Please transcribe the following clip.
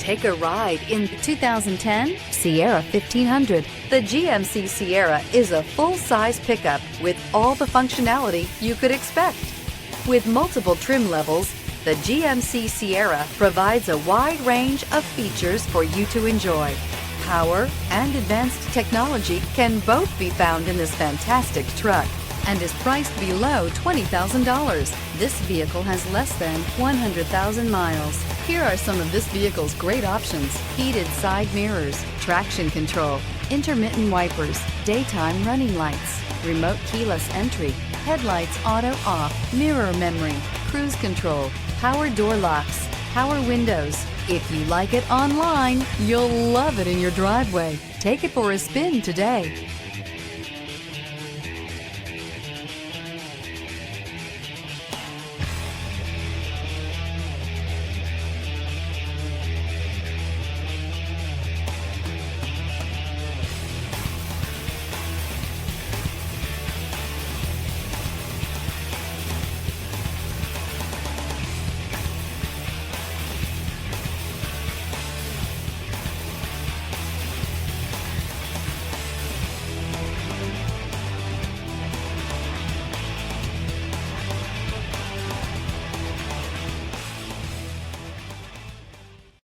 Take a ride in the 2010 Sierra 1500. The GMC Sierra is a full-size pickup with all the functionality you could expect. With multiple trim levels, the GMC Sierra provides a wide range of features for you to enjoy. Power and advanced technology can both be found in this fantastic truck and is priced below $20,000. This vehicle has less than 100,000 miles. Here are some of this vehicle's great options: heated side mirrors, traction control, intermittent wipers, daytime running lights, remote keyless entry, headlights auto off, mirror memory, cruise control, power door locks, power windows. If you like it online, you'll love it in your driveway. Take it for a spin today.